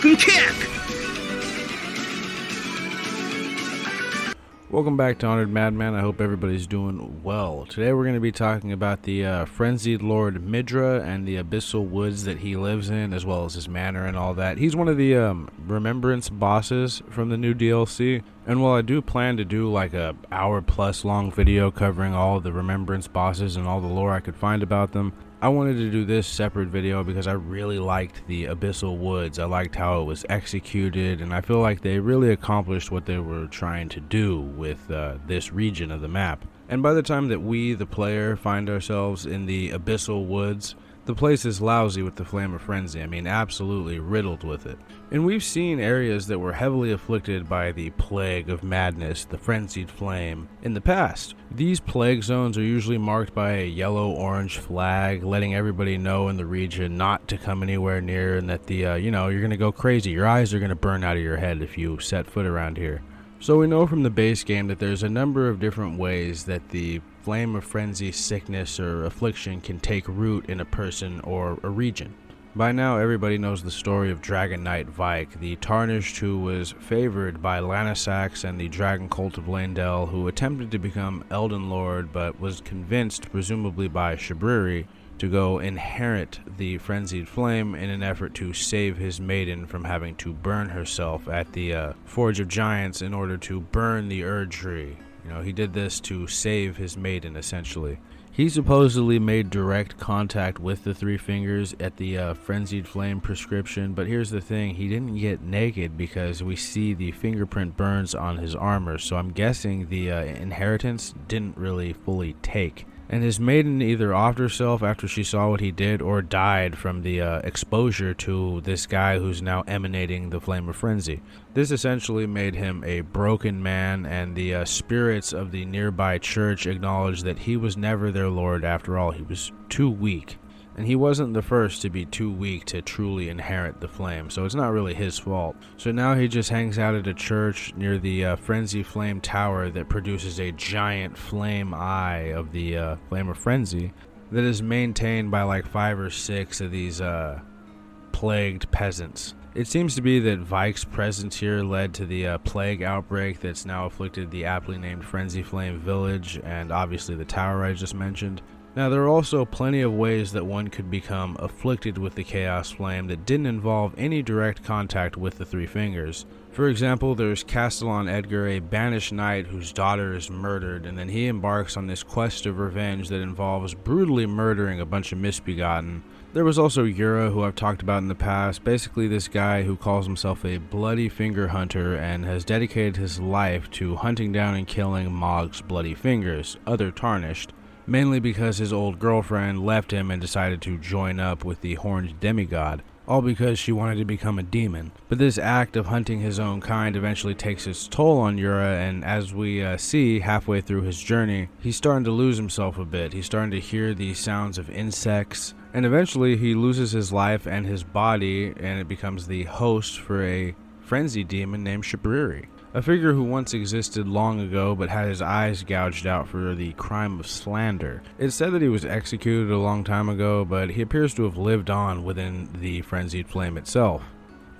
Hadouken kick! Welcome back to Honored Madman. I hope everybody's doing well. Today we're going to be talking about the Frenzied Lord Midra and the Abyssal Woods that he lives in, as well as his manor and all that. He's one of the remembrance bosses from the new DLC. And while I do plan to do like a hour-plus long video covering all the remembrance bosses and all the lore I could find about them, I wanted to do this separate video because I really liked the Abyssal Woods. I liked how it was executed, and I feel like they really accomplished what they were trying to do with this region of the map. And by the time that we, the player, find ourselves in the Abyssal Woods, the place is lousy with the Flame of Frenzy. I mean, absolutely riddled with it. And we've seen areas that were heavily afflicted by the Plague of Madness, the Frenzied Flame, in the past. These plague zones are usually marked by a yellow-orange flag, letting everybody know in the region not to come anywhere near, and that you're gonna go crazy. Your eyes are gonna burn out of your head if you set foot around here. So we know from the base game that there's a number of different ways that the Flame of Frenzy sickness or affliction can take root in a person or a region. By now everybody knows the story of Dragon Knight Vyke, the Tarnished who was favored by Lanasax and the Dragon Cult of Leyndell, who attempted to become Elden Lord but was convinced, presumably by Shabriri, to go inherit the Frenzied Flame in an effort to save his maiden from having to burn herself at the Forge of Giants in order to burn the Erd Tree. He did this to save his maiden, essentially. He supposedly made direct contact with the Three Fingers at the Frenzied Flame prescription, but here's the thing, he didn't get naked because we see the fingerprint burns on his armor, so I'm guessing the inheritance didn't really fully take. And his maiden either offed herself after she saw what he did or died from the exposure to this guy who's now emanating the Flame of Frenzy. This essentially made him a broken man, and the spirits of the nearby church acknowledged that he was never their lord after all. He was too weak. And he wasn't the first to be too weak to truly inherit the flame, so it's not really his fault. So now he just hangs out at a church near the Frenzy Flame Tower that produces a giant flame eye of the Flame of Frenzy that is maintained by like 5 or 6 of these plagued peasants. It seems to be that Vyke's presence here led to the plague outbreak that's now afflicted the aptly named Frenzy Flame Village and obviously the tower I just mentioned. Now, there are also plenty of ways that one could become afflicted with the Chaos Flame that didn't involve any direct contact with the Three Fingers. For example, there's Castellan Edgar, a banished knight whose daughter is murdered, and then he embarks on this quest of revenge that involves brutally murdering a bunch of misbegotten. There was also Yura, who I've talked about in the past, basically this guy who calls himself a bloody finger hunter and has dedicated his life to hunting down and killing Mog's bloody fingers, other Tarnished. Mainly because his old girlfriend left him and decided to join up with the horned demigod, all because she wanted to become a demon. But this act of hunting his own kind eventually takes its toll on Yura, and as we see halfway through his journey, he's starting to lose himself a bit. He's starting to hear the sounds of insects, and eventually he loses his life and his body, and it becomes the host for a frenzy demon named Shabriri. A figure who once existed long ago but had his eyes gouged out for the crime of slander. It's said that he was executed a long time ago, but he appears to have lived on within the Frenzied Flame itself.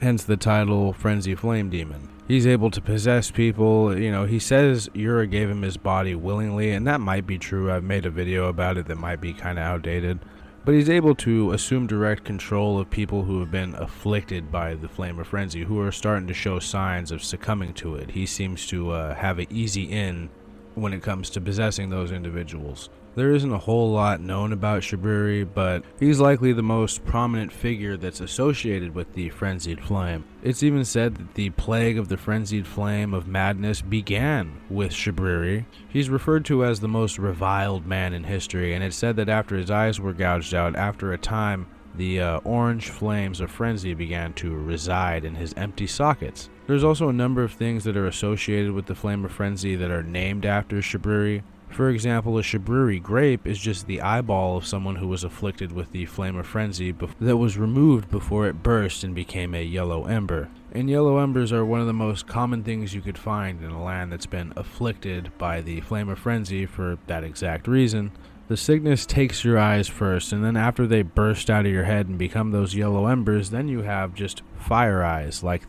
Hence the title Frenzy Flame Demon. He's able to possess people. He says Yura gave him his body willingly, and that might be true. I've made a video about it that might be kind of outdated. But he's able to assume direct control of people who have been afflicted by the Flame of Frenzy, who are starting to show signs of succumbing to it. He seems to have an easy in when it comes to possessing those individuals. There isn't a whole lot known about Shabriri, but he's likely the most prominent figure that's associated with the Frenzied Flame. It's even said that the plague of the Frenzied Flame of Madness began with Shabriri. He's referred to as the most reviled man in history, and it's said that after his eyes were gouged out, after a time, the orange flames of frenzy began to reside in his empty sockets. There's also a number of things that are associated with the Flame of Frenzy that are named after Shabriri. For example, a Shabriri grape is just the eyeball of someone who was afflicted with the Flame of Frenzy that was removed before it burst and became a yellow ember. And yellow embers are one of the most common things you could find in a land that's been afflicted by the Flame of Frenzy for that exact reason. The sickness takes your eyes first, and then after they burst out of your head and become those yellow embers, then you have just fire eyes, like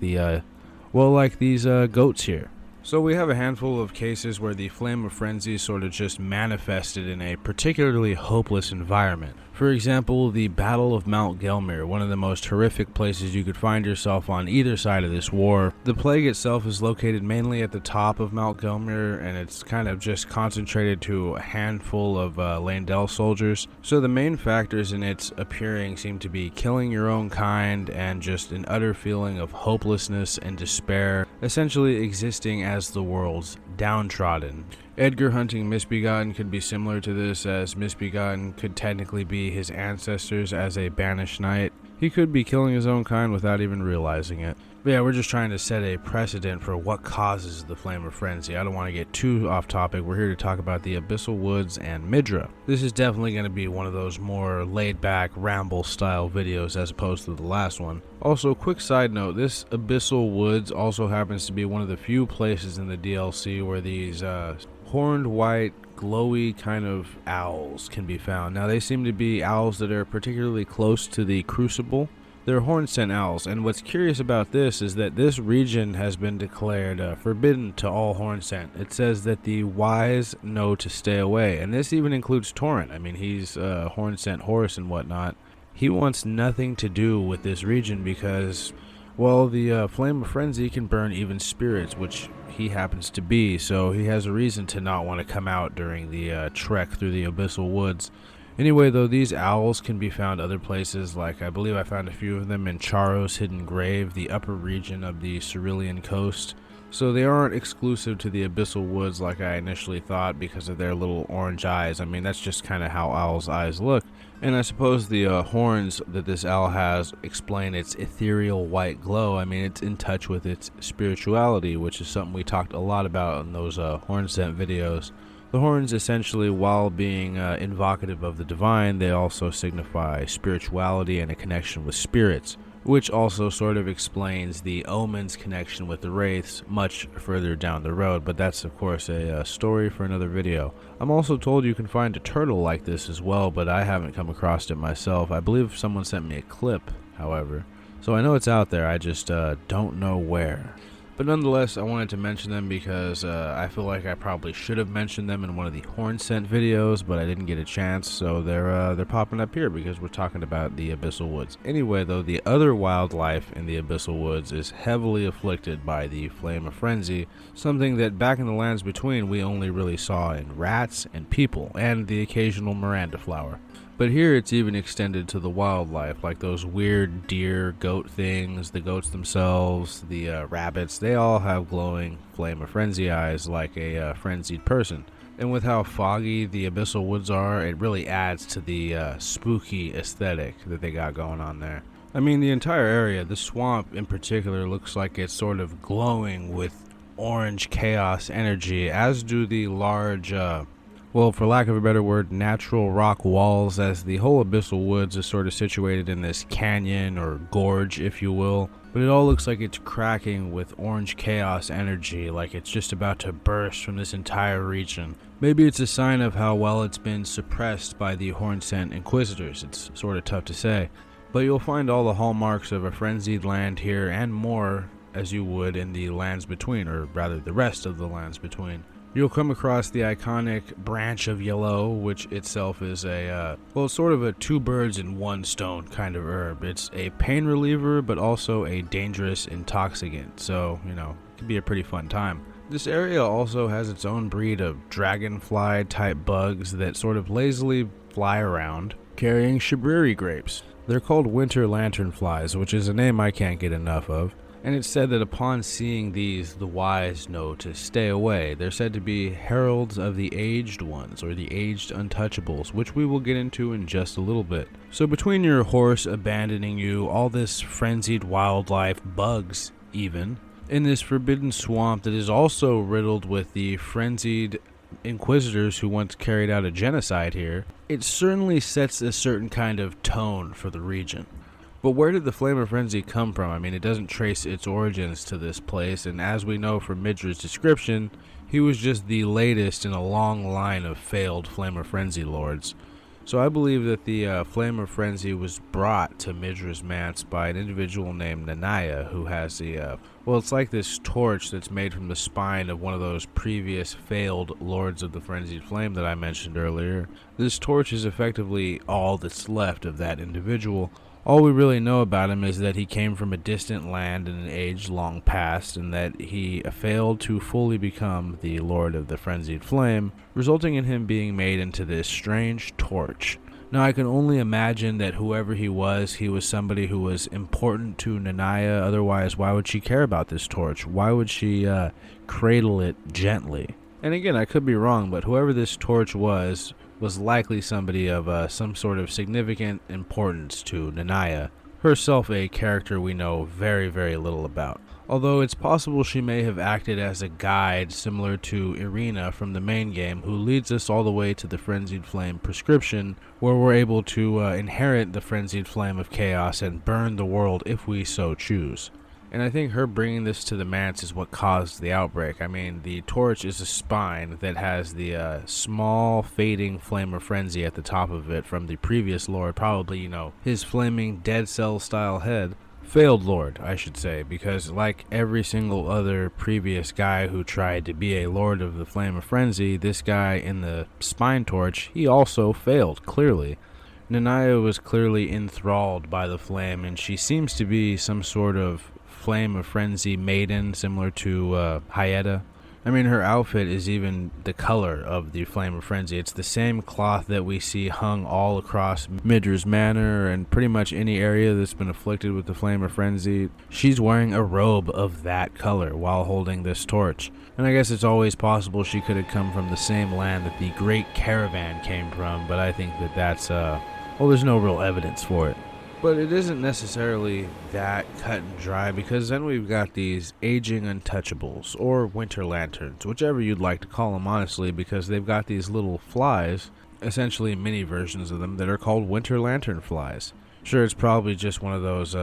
like these goats here. So we have a handful of cases where the Flame of Frenzy sort of just manifested in a particularly hopeless environment. For example, the Battle of Mount Gelmir, one of the most horrific places you could find yourself on either side of this war. The plague itself is located mainly at the top of Mount Gelmir, and it's kind of just concentrated to a handful of Landel soldiers. So the main factors in its appearing seem to be killing your own kind and just an utter feeling of hopelessness and despair, essentially existing as the world's downtrodden. Edgar hunting Misbegotten could be similar to this, as Misbegotten could technically be his ancestors as a banished knight. He could be killing his own kind without even realizing it. But yeah, we're just trying to set a precedent for what causes the Flame of Frenzy. I don't want to get too off topic. We're here to talk about the Abyssal Woods and Midra. This is definitely going to be one of those more laid-back, ramble-style videos as opposed to the last one. Also, quick side note, this Abyssal Woods also happens to be one of the few places in the DLC where these horned white glowy kind of owls can be found. Now they seem to be owls that are particularly close to the Crucible. They're Hornsent owls, and what's curious about this is that this region has been declared forbidden to all Hornsent. It says that the wise know to stay away, and this even includes Torrent. I mean, he's a Hornsent horse and whatnot. He wants nothing to do with this region because, well, the Flame of Frenzy can burn even spirits, which he happens to be, so he has a reason to not want to come out during the trek through the Abyssal Woods. Anyway, though, these owls can be found other places, like I believe I found a few of them in Charo's Hidden Grave, the upper region of the Cerulean coast. So they aren't exclusive to the Abyssal Woods like I initially thought because of their little orange eyes. I mean, that's just kind of how owls' eyes look. And I suppose the horns that this owl has explain its ethereal white glow. I mean, it's in touch with its spirituality, which is something we talked a lot about in those Hornsent videos. The horns essentially, while being invocative of the divine, they also signify spirituality and a connection with spirits, which also sort of explains the omen's connection with the wraiths much further down the road, but that's of course a story for another video. I'm also told you can find a turtle like this as well, but I haven't come across it myself. I believe someone sent me a clip, however, so I know it's out there, I just don't know where. But nonetheless, I wanted to mention them because I feel like I probably should have mentioned them in one of the Hornsent videos, but I didn't get a chance, so they're popping up here because we're talking about the Abyssal Woods. Anyway, though, the other wildlife in the Abyssal Woods is heavily afflicted by the Flame of Frenzy, something that back in the Lands Between we only really saw in rats and people, and the occasional Miranda flower. But here it's even extended to the wildlife, like those weird deer, goat things, the goats themselves, the rabbits. They all have glowing Flame of Frenzy eyes like a frenzied person. And with how foggy the Abyssal Woods are, it really adds to the spooky aesthetic that they got going on there. I mean, the entire area, the swamp in particular, looks like it's sort of glowing with orange chaos energy, as do the large well, for lack of a better word, natural rock walls, as the whole Abyssal Woods is sort of situated in this canyon or gorge, if you will. But it all looks like it's cracking with orange chaos energy, like it's just about to burst from this entire region. Maybe it's a sign of how well it's been suppressed by the Hornsent Inquisitors. It's sort of tough to say. But you'll find all the hallmarks of a frenzied land here and more as you would in the Lands Between, or rather the rest of the Lands Between. You'll come across the iconic branch of yellow, which itself is a, well, sort of a two birds in one stone kind of herb. It's a pain reliever, but also a dangerous intoxicant, so, you know, it can be a pretty fun time. This area also has its own breed of dragonfly type bugs that sort of lazily fly around, carrying Shabriri grapes. They're called winter lanternflies, which is a name I can't get enough of. And it's said that upon seeing these, the wise know to stay away. They're said to be heralds of the aged ones, or the aged untouchables, which we will get into in just a little bit. So between your horse abandoning you, all this frenzied wildlife, bugs even, in this forbidden swamp that is also riddled with the frenzied inquisitors who once carried out a genocide here, it certainly sets a certain kind of tone for the region. But where did the Flame of Frenzy come from? I mean, it doesn't trace its origins to this place, and as we know from Midra's description, he was just the latest in a long line of failed Flame of Frenzy lords. So I believe that the Flame of Frenzy was brought to Midra's manse by an individual named Nanaya, who has the, well, it's like this torch that's made from the spine of one of those previous failed Lords of the Frenzied Flame that I mentioned earlier. This torch is effectively all that's left of that individual. All we really know about him is that he came from a distant land in an age long past, and that he failed to fully become the Lord of the Frenzied Flame, resulting in him being made into this strange torch. Now, I can only imagine that whoever he was somebody who was important to Nanaya. Otherwise, why would she care about this torch? Why would she cradle it gently? And again, I could be wrong, but whoever this torch was likely somebody of some sort of significant importance to Nanaya, herself a character we know very, very little about. Although it's possible she may have acted as a guide similar to Irina from the main game, who leads us all the way to the Frenzied Flame prescription, where we're able to inherit the Frenzied Flame of Chaos and burn the world if we so choose. And I think her bringing this to the manse is what caused the outbreak. I mean, the torch is a spine that has the small fading flame of frenzy at the top of it from the previous lord, probably, his flaming Dead Cell style head. Failed lord, I should say, because like every single other previous guy who tried to be a lord of the flame of frenzy, this guy in the spine torch, he also failed, clearly. Nanaya was clearly enthralled by the flame, and she seems to be some sort of Flame of Frenzy maiden, similar to Hyetta. I mean, her outfit is even the color of the Flame of Frenzy. It's the same cloth that we see hung all across Midra's manor and pretty much any area that's been afflicted with the Flame of Frenzy. She's wearing a robe of that color while holding this torch. And I guess it's always possible she could have come from the same land that the Great Caravan came from, but I think that that's, well, there's no real evidence for it. But it isn't necessarily that cut and dry, because then we've got these Aging Untouchables, or Winter Lanterns, whichever you'd like to call them, honestly, because they've got these little flies, essentially mini versions of them, that are called Winter Lantern flies. Sure, it's probably just one of those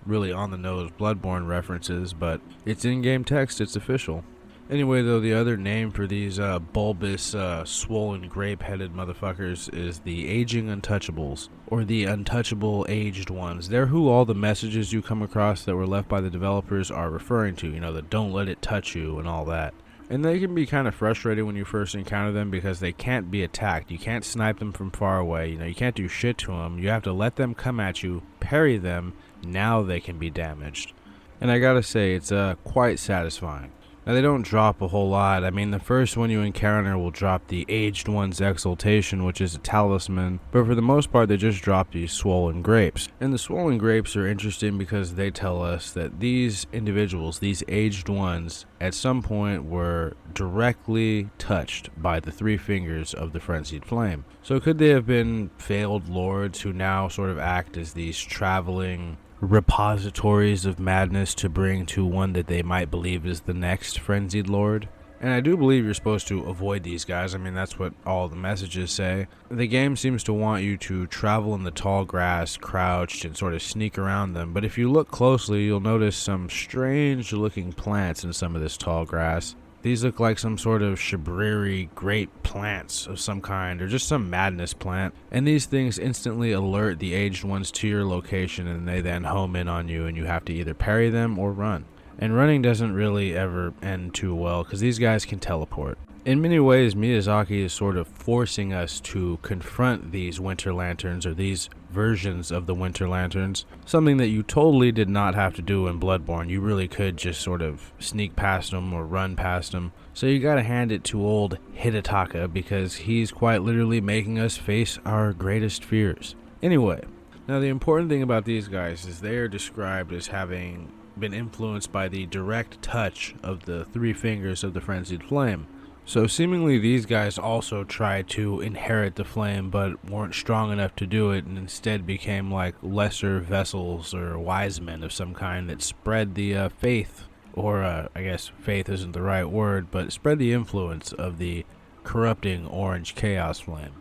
really on-the-nose Bloodborne references, but it's in-game text, it's official. Anyway, though, the other name for these bulbous, swollen, grape-headed motherfuckers is the Aging Untouchables, or the Untouchable Aged Ones. They're who all the messages you come across that were left by the developers are referring to, the don't let it touch you and all that. And they can be kind of frustrating when you first encounter them because they can't be attacked. You can't snipe them from far away, you can't do shit to them. You have to let them come at you, parry them, now they can be damaged. And I gotta say, it's quite satisfying. Now, they don't drop a whole lot. I mean, the first one you encounter will drop the Aged One's Exaltation, which is a talisman, but for the most part, they just drop these swollen grapes. And the swollen grapes are interesting because they tell us that these individuals, these Aged Ones, at some point were directly touched by the three fingers of the Frenzied Flame. So could they have been failed lords who now sort of act as these traveling repositories of madness to bring to one that they might believe is the next frenzied lord? And I do believe you're supposed to avoid these guys. I mean, that's what all the messages say. The game seems to want you to travel in the tall grass, crouched, and sort of sneak around them. But if you look closely, you'll notice some strange looking plants in some of this tall grass. These look like some sort of Shabriri grape plants of some kind, or just some madness plant. And these things instantly alert the Aged Ones to your location, and they then home in on you, and you have to either parry them or run. And running doesn't really ever end too well, because these guys can teleport. In many ways, Miyazaki is sort of forcing us to confront these Winter Lanterns, or these versions of the Winter Lanterns, something that you totally did not have to do in Bloodborne. You really could just sort of sneak past them or run past them. So you gotta hand it to old Hidetaka, because he's quite literally making us face our greatest fears. Anyway, now the important thing about these guys is they are described as having been influenced by the direct touch of the three fingers of the Frenzied Flame. So seemingly these guys also tried to inherit the flame but weren't strong enough to do it, and instead became like lesser vessels or wise men of some kind that spread the faith, or I guess faith isn't the right word, but spread the influence of the corrupting orange chaos flame.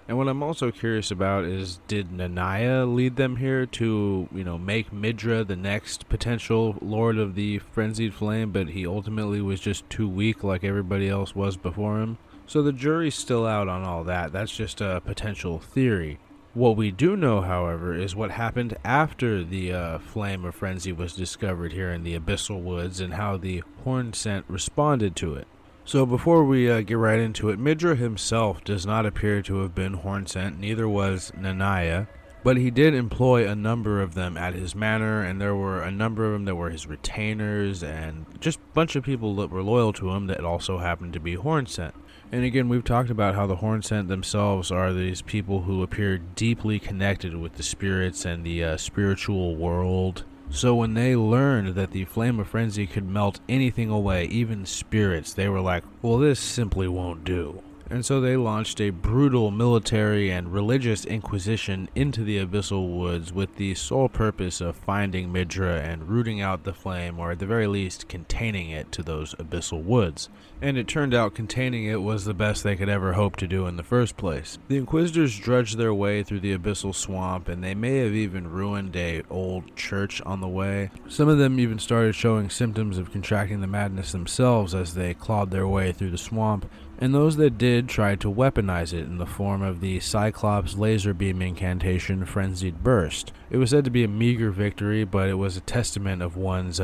And what I'm also curious about is, did Nanaya lead them here to, make Midra the next potential Lord of the Frenzied Flame, but he ultimately was just too weak like everybody else was before him? So the jury's still out on all that. That's just a potential theory. What we do know, however, is what happened after the Flame of Frenzy was discovered here in the Abyssal Woods and how the Hornsent responded to it. So before we get right into it, Midra himself does not appear to have been Hornsent, neither was Nanaya, but he did employ a number of them at his manor, and there were a number of them that were his retainers, and just a bunch of people that were loyal to him that also happened to be Hornsent. And again, we've talked about how the Hornsent themselves are these people who appear deeply connected with the spirits and the spiritual world. So when they learned that the Flame of Frenzy could melt anything away, even spirits, they were like, well, this simply won't do. And so they launched a brutal military and religious inquisition into the Abyssal Woods with the sole purpose of finding Midra and rooting out the flame, or at the very least containing it to those Abyssal Woods. And it turned out containing it was the best they could ever hope to do in the first place. The Inquisitors drudged their way through the Abyssal Swamp, and they may have even ruined a old church on the way. Some of them even started showing symptoms of contracting the madness themselves as they clawed their way through the swamp, and those that did tried to weaponize it in the form of the Cyclops laser beam incantation Frenzied Burst. It was said to be a meager victory, but it was a testament of one's,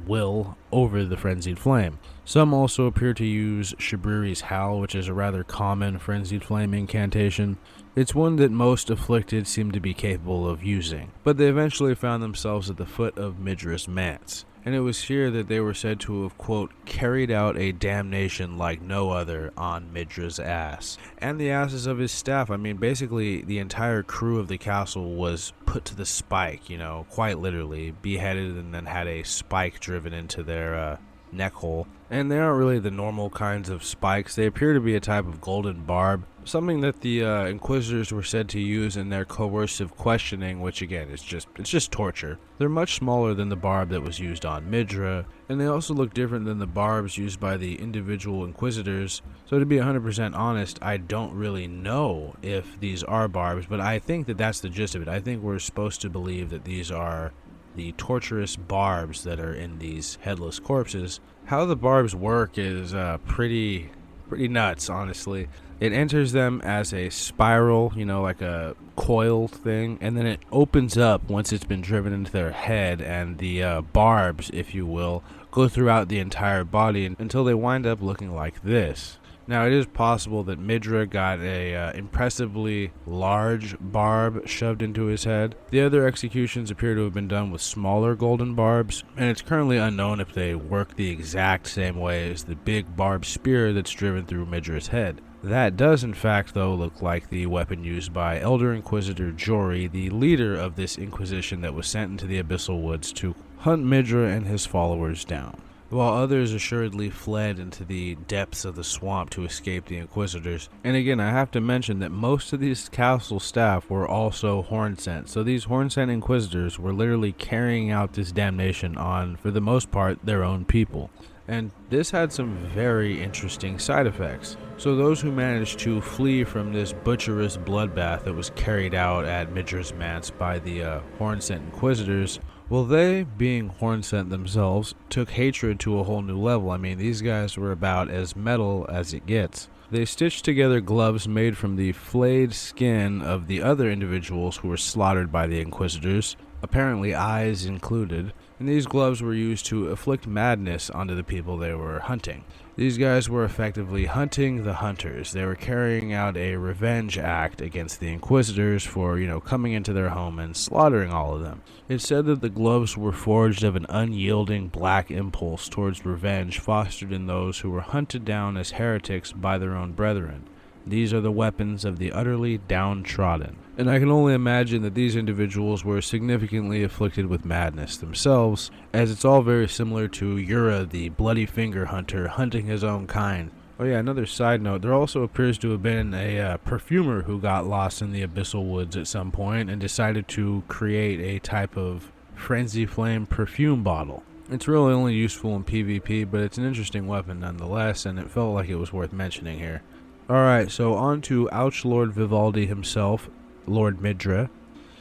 will over the Frenzied Flame. Some also appear to use Shabriri's Howl, which is a rather common Frenzied Flame incantation. It's one that most afflicted seem to be capable of using, but they eventually found themselves at the foot of Midra's manse. And it was here that they were said to have, quote, carried out a damnation like no other on Midra's ass. And the asses of his staff. I mean, basically, the entire crew of the castle was put to the spike, quite literally, beheaded and then had a spike driven into their neck hole. And they aren't really the normal kinds of spikes. They appear to be a type of golden barb, something that the Inquisitors were said to use in their coercive questioning, which again, it's just torture. They're much smaller than the barb that was used on Midra, and they also look different than the barbs used by the individual Inquisitors. So to be 100% honest, I don't really know if these are barbs, but I think that that's the gist of it. I think we're supposed to believe that these are the torturous barbs that are in these headless corpses. How the barbs work is pretty nuts, honestly. It enters them as a spiral, like a coil thing, and then it opens up once it's been driven into their head, and the barbs, if you will, go throughout the entire body until they wind up looking like this. Now, it is possible that Midra got a impressively large barb shoved into his head. The other executions appear to have been done with smaller golden barbs, and it's currently unknown if they work the exact same way as the big barbed spear that's driven through Midra's head. That does, in fact, though, look like the weapon used by Elder Inquisitor Jory, the leader of this Inquisition that was sent into the Abyssal Woods to hunt Midra and his followers down, while others assuredly fled into the depths of the swamp to escape the Inquisitors. And again, I have to mention that most of these castle staff were also Hornsent, so these Hornsent Inquisitors were literally carrying out this damnation on, for the most part, their own people. And this had some very interesting side effects. So those who managed to flee from this butcherous bloodbath that was carried out at Midra's manse by the Hornsent Inquisitors, well, they, being Hornsent themselves, took hatred to a whole new level. I mean, these guys were about as metal as it gets. They stitched together gloves made from the flayed skin of the other individuals who were slaughtered by the Inquisitors, apparently eyes included, and these gloves were used to inflict madness onto the people they were hunting. These guys were effectively hunting the hunters. They were carrying out a revenge act against the Inquisitors for, coming into their home and slaughtering all of them. It's said that the gloves were forged of an unyielding black impulse towards revenge fostered in those who were hunted down as heretics by their own brethren. These are the weapons of the utterly downtrodden. And I can only imagine that these individuals were significantly afflicted with madness themselves, as it's all very similar to Yura, the bloody finger hunter, hunting his own kind. Oh yeah, another side note, there also appears to have been a perfumer who got lost in the Abyssal Woods at some point and decided to create a type of Frenzy Flame perfume bottle. It's really only useful in PvP, but it's an interesting weapon nonetheless, and it felt like it was worth mentioning here. Alright, so on to Ouchlord Vivaldi himself, Lord Midra.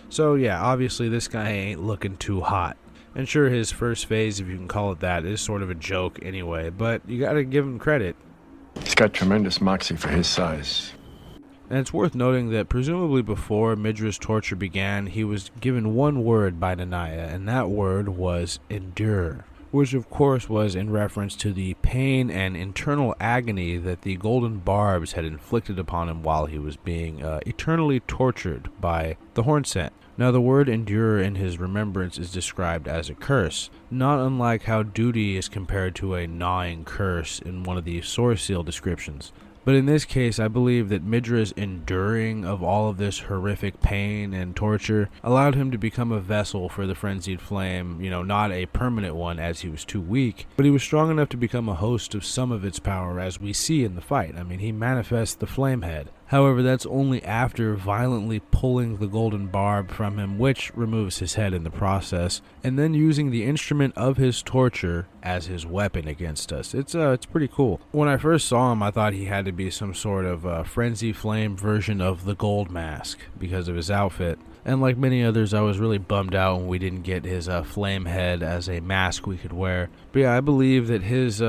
So yeah, obviously this guy ain't looking too hot. And sure, his first phase, if you can call it that, is sort of a joke anyway, but you gotta give him credit. He's got tremendous moxie for his size. And it's worth noting that presumably before Midra's torture began, he was given one word by Nanaya, and that word was endure, which of course was in reference to the pain and internal agony that the golden barbs had inflicted upon him while he was being eternally tortured by the Hornsent. Now the word endure in his remembrance is described as a curse, not unlike how duty is compared to a gnawing curse in one of the source seal descriptions. But in this case, I believe that Midra's enduring of all of this horrific pain and torture allowed him to become a vessel for the Frenzied Flame, not a permanent one as he was too weak, but he was strong enough to become a host of some of its power as we see in the fight. I mean, he manifests the Flamehead. However, that's only after violently pulling the golden barb from him, which removes his head in the process, and then using the instrument of his torture as his weapon against us. It's pretty cool. When I first saw him, I thought he had to be some sort of Frenzy Flame version of the Gold Mask because of his outfit. And like many others, I was really bummed out when we didn't get his flame head as a mask we could wear. But yeah, I believe that his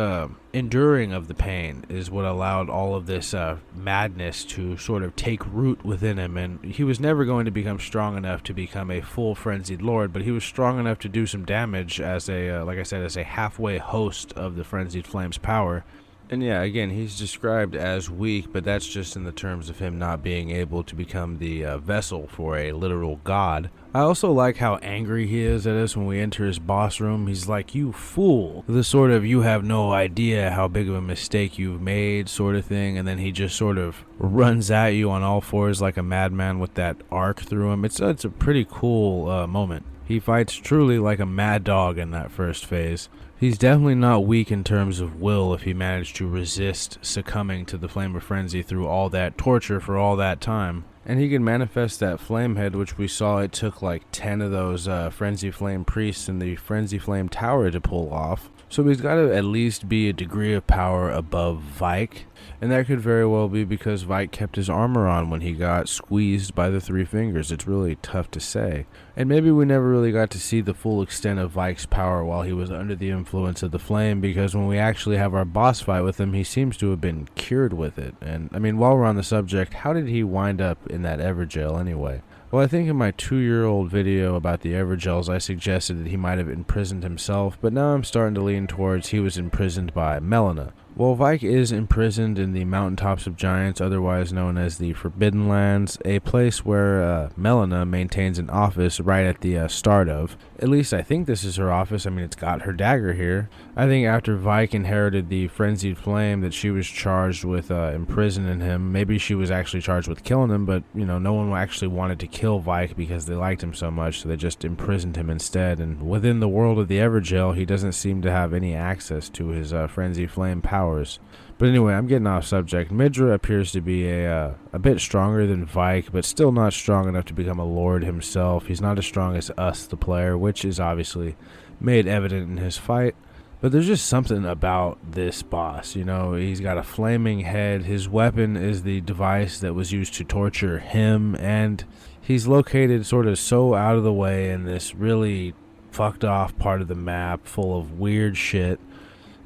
enduring of the pain is what allowed all of this madness to sort of take root within him. And he was never going to become strong enough to become a full frenzied lord, but he was strong enough to do some damage as like I said, as a halfway host of the frenzied flame's power. And yeah, again, he's described as weak, but that's just in the terms of him not being able to become the vessel for a literal god. I also like how angry he is at us when we enter his boss room. He's like, "You fool." The sort of, "you have no idea how big of a mistake you've made" sort of thing. And then he just sort of runs at you on all fours like a madman with that arc through him. It's a pretty cool moment. He fights truly like a mad dog in that first phase. He's definitely not weak in terms of will if he managed to resist succumbing to the Flame of Frenzy through all that torture for all that time. And he can manifest that flame head, which we saw it took like 10 of those Frenzy Flame priests in the Frenzy Flame Tower to pull off. So he's got to at least be a degree of power above Vyke. And that could very well be because Vyke kept his armor on when he got squeezed by the three fingers. It's really tough to say. And maybe we never really got to see the full extent of Vyke's power while he was under the influence of the flame, because when we actually have our boss fight with him, he seems to have been cured with it. And I mean, while we're on the subject, how did he wind up in that Everjail anyway? Well, I think in my 2-year-old video about the Everjails, I suggested that he might have imprisoned himself, but now I'm starting to lean towards he was imprisoned by Melina. Well, Vyke is imprisoned in the Mountaintops of Giants, otherwise known as the Forbidden Lands, a place where Melina maintains an office right at the start of. At least I think this is her office. I mean, it's got her dagger here. I think after Vyke inherited the Frenzied Flame that she was charged with imprisoning him. Maybe she was actually charged with killing him, but, no one actually wanted to kill Vyke because they liked him so much, so they just imprisoned him instead. And within the world of the Everjail, he doesn't seem to have any access to his Frenzied Flame power. But anyway, I'm getting off subject. Midra appears to be a bit stronger than Vyke, but still not strong enough to become a lord himself. He's not as strong as us, the player, which is obviously made evident in his fight. But there's just something about this boss, he's got a flaming head. His weapon is the device that was used to torture him, and he's located sort of so out of the way in this really fucked off part of the map full of weird shit.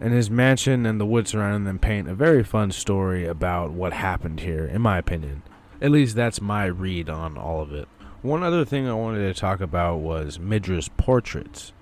And his mansion and the woods surrounding them paint a very fun story about what happened here, in my opinion. At least that's my read on all of it. One other thing I wanted to talk about was Midra's portraits.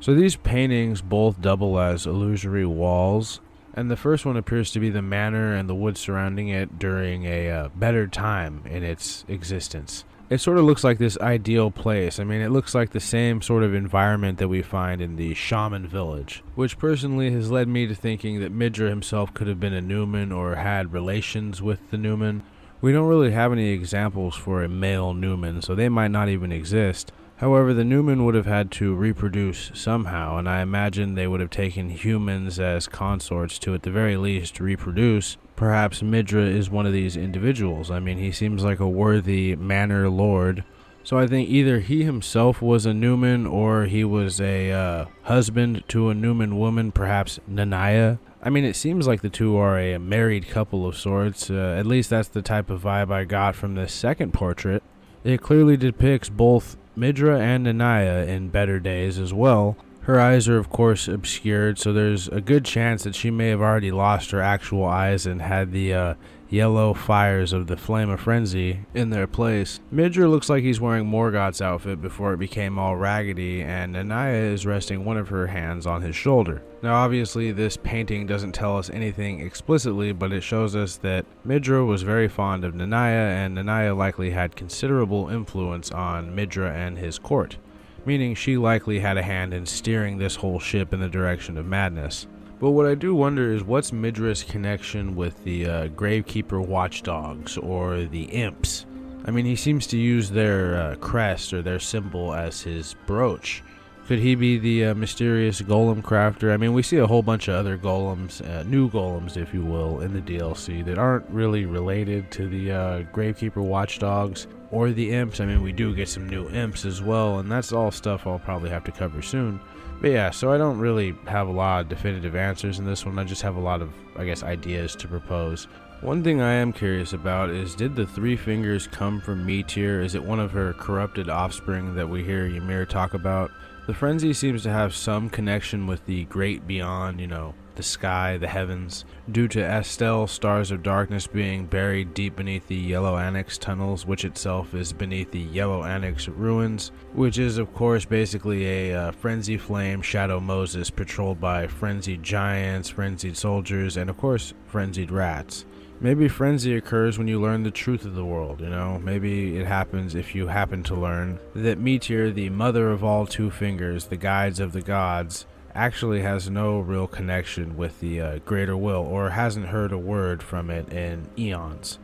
So these paintings both double as illusory walls, and the first one appears to be the manor and the woods surrounding it during a better time in its existence. It sort of looks like this ideal place. I mean, it looks like the same sort of environment that we find in the shaman village, which personally has led me to thinking that Midra himself could have been a Newman or had relations with the Newman. We don't really have any examples for a male Newman, so they might not even exist. However, the Newman would have had to reproduce somehow, and I imagine they would have taken humans as consorts to at the very least reproduce. Perhaps Midra is one of these individuals. I mean, he seems like a worthy manor lord. So I think either he himself was a Newman or he was a husband to a Newman woman, perhaps Nanaya. I mean, it seems like the two are a married couple of sorts. At least that's the type of vibe I got from this second portrait. It clearly depicts both Midra and Nanaya in better days as well. Her eyes are of course obscured, so there's a good chance that she may have already lost her actual eyes and had the yellow fires of the Flame of Frenzy in their place. Midra looks like he's wearing Morgoth's outfit before it became all raggedy, and Nanaya is resting one of her hands on his shoulder. Now obviously this painting doesn't tell us anything explicitly, but it shows us that Midra was very fond of Nanaya, and Nanaya likely had considerable influence on Midra and his court, meaning she likely had a hand in steering this whole ship in the direction of madness. But what I do wonder is what's Midra's connection with the Gravekeeper watchdogs or the imps? I mean, he seems to use their crest or their symbol as his brooch. Could he be the mysterious golem crafter? I mean, we see a whole bunch of other golems, new golems if you will, in the DLC that aren't really related to the Gravekeeper watchdogs or the imps. I mean, we do get some new imps as well, and that's all stuff I'll probably have to cover soon. But yeah, so I don't really have a lot of definitive answers in this one. I just have a lot of, I guess, ideas to propose. One thing I am curious about is, did the three fingers come from Meteor? Is it one of her corrupted offspring that we hear Ymir talk about? The frenzy seems to have some connection with the great beyond, you know, the sky, the heavens, due to Estel, Stars of Darkness, being buried deep beneath the Yellow Annex tunnels, which itself is beneath the Yellow Annex ruins, which is of course basically a frenzy flame Shadow Moses patrolled by frenzied giants, frenzied soldiers, and of course frenzied rats. Maybe frenzy occurs when you learn the truth of the world, you know? Maybe it happens if you happen to learn that Meteor, the mother of all two fingers, the guides of the gods, actually has no real connection with the greater will, or hasn't heard a word from it in eons.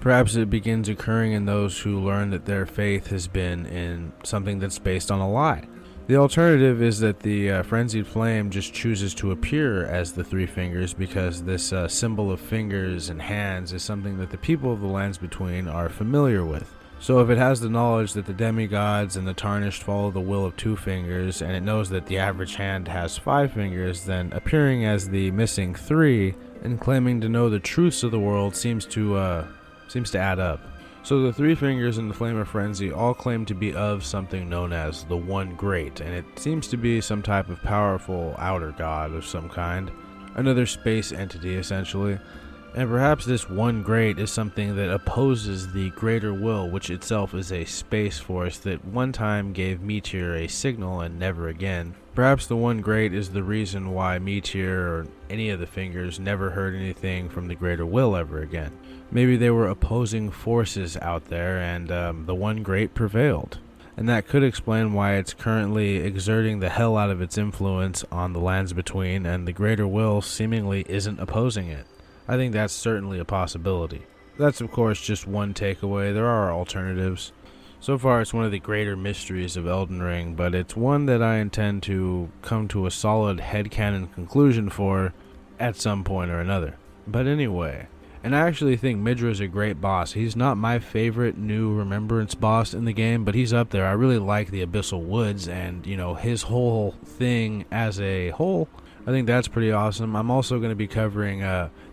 Perhaps it begins occurring in those who learn that their faith has been in something that's based on a lie. The alternative is that the frenzied flame just chooses to appear as the three fingers because this symbol of fingers and hands is something that the people of the lands between are familiar with. So if it has the knowledge that the demigods and the tarnished follow the will of two fingers, and it knows that the average hand has 5 fingers, then appearing as the missing 3 and claiming to know the truths of the world seems to add up. So the three fingers in the Flame of Frenzy all claim to be of something known as the One Great, and it seems to be some type of powerful outer god of some kind, another space entity essentially. And perhaps this One Great is something that opposes the greater will, which itself is a space force that one time gave Meteor a signal and never again. Perhaps the One Great is the reason why Meteor or any of the fingers never heard anything from the greater will ever again. Maybe they were opposing forces out there and the One Great prevailed. And that could explain why it's currently exerting the hell out of its influence on the lands between, and the greater will seemingly isn't opposing it. I think that's certainly a possibility. That's of course just one takeaway. There are alternatives. So far it's one of the greater mysteries of Elden Ring, but it's one that I intend to come to a solid headcanon conclusion for at some point or another. But anyway, and I actually think Midra is a great boss. He's not my favorite new Remembrance boss in the game, but he's up there. I really like the Abyssal Woods, and you know, his whole thing as a whole, I think that's pretty awesome. I'm also going to be covering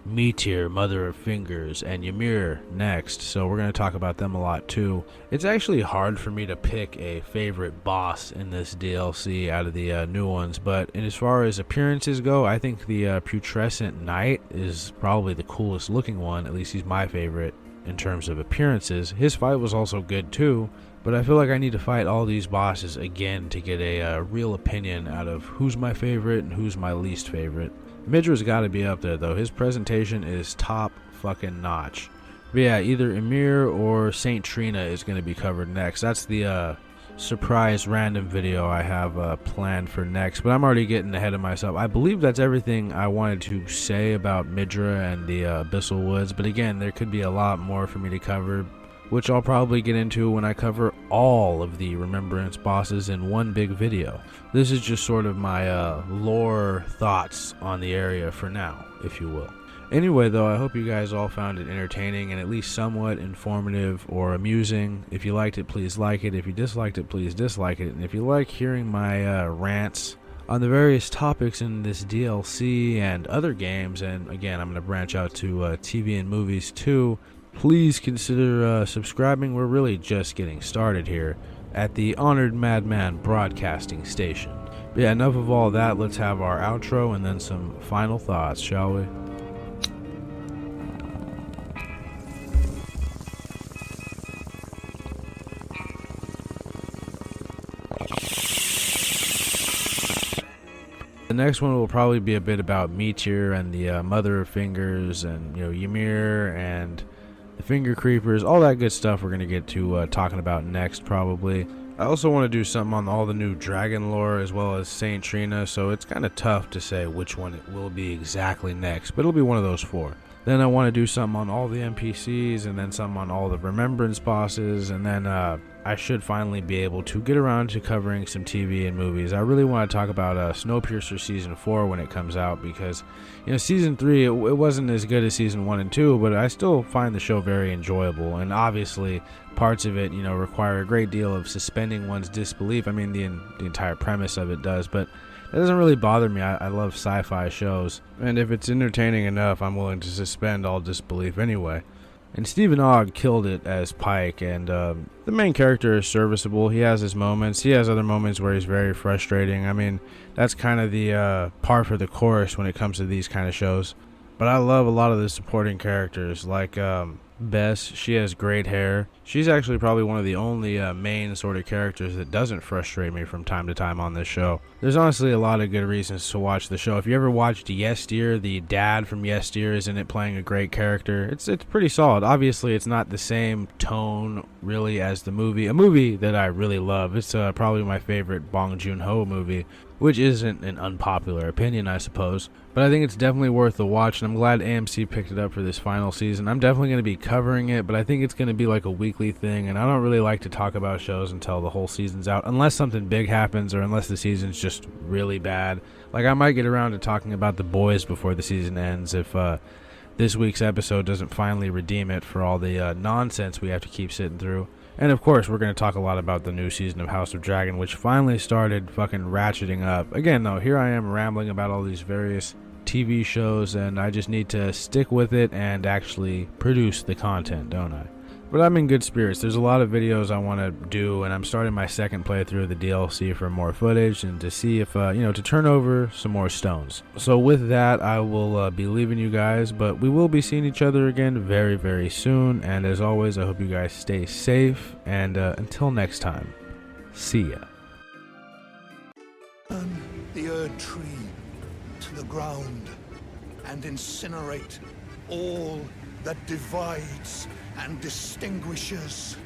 Meteor, Mother of Fingers, and Ymir next, so we're going to talk about them a lot too. It's actually hard for me to pick a favorite boss in this DLC out of the new ones, but as far as appearances go, I think the Putrescent Knight is probably the coolest looking one. At least he's my favorite in terms of appearances. His fight was also good too, but I feel like I need to fight all these bosses again to get a real opinion out of who's my favorite and who's my least favorite. Midra's got to be up there though. His presentation is top fucking notch. But yeah, either Ymir or Saint Trina is going to be covered next. That's the surprise random video I have planned for next, but I'm already getting ahead of myself. I believe that's everything I wanted to say about Midra and the Abyssal Woods, but again, there could be a lot more for me to cover, which I'll probably get into when I cover all of the Remembrance bosses in one big video. This is just sort of my lore thoughts on the area for now, if you will. Anyway though, I hope you guys all found it entertaining and at least somewhat informative or amusing. If you liked it, please like it. If you disliked it, please dislike it. And if you like hearing my rants on the various topics in this DLC and other games. And again, I'm going to branch out to TV and movies too. Please consider subscribing. We're really just getting started here at the Honored Madman Broadcasting Station. But yeah, enough of all that. Let's have our outro and then some final thoughts, shall we? The next one will probably be a bit about Meteor and the Mother of Fingers and, Ymir and the Finger Creepers, all that good stuff we're going to get to talking about next probably. I also want to do something on all the new dragon lore as well as Saint Trina, so it's kind of tough to say which one it will be exactly next, but it'll be one of those four. Then I want to do something on all the NPCs, and then something on all the Remembrance bosses, and then I should finally be able to get around to covering some TV and movies. I really want to talk about Snowpiercer Season 4 when it comes out, because Season 3, it wasn't as good as Season 1 and 2, but I still find the show very enjoyable, and obviously parts of it, require a great deal of suspending one's disbelief. I mean, the entire premise of it does, but it doesn't really bother me. I love sci-fi shows, and if it's entertaining enough, I'm willing to suspend all disbelief anyway. And Stephen Ogg killed it as Pike, and the main character is serviceable. He has his moments. He has other moments where he's very frustrating. I mean, that's kind of the par for the course when it comes to these kind of shows. But I love a lot of the supporting characters, like Bess. She has great hair. She's actually probably one of the only main sort of characters that doesn't frustrate me from time to time on this show. There's honestly a lot of good reasons to watch the show. If you ever watched Yesteryear, the dad from Yesteryear is in it playing a great character. It's pretty solid. Obviously, it's not the same tone really as the movie. A movie that I really love. It's probably my favorite Bong Joon-ho movie, which isn't an unpopular opinion, I suppose. But I think it's definitely worth the watch, and I'm glad AMC picked it up for this final season. I'm definitely going to be covering it, but I think it's going to be like a weekly thing, and I don't really like to talk about shows until the whole season's out, unless something big happens or unless the season's just really bad. Like, I might get around to talking about The Boys before the season ends if this week's episode doesn't finally redeem it for all the nonsense we have to keep sitting through. And of course, we're going to talk a lot about the new season of House of Dragon, which finally started fucking ratcheting up. Again, though, here I am rambling about all these various TV shows, and I just need to stick with it and actually produce the content, don't I? But I'm in good spirits. There's a lot of videos I want to do, and I'm starting my second playthrough of the DLC for more footage and to see if, to turn over some more stones. So with that, I will be leaving you guys, but we will be seeing each other again very, very soon. And as always, I hope you guys stay safe, and until next time, see ya. Burn the Erd Tree to the ground and incinerate all that divides and distinguishes.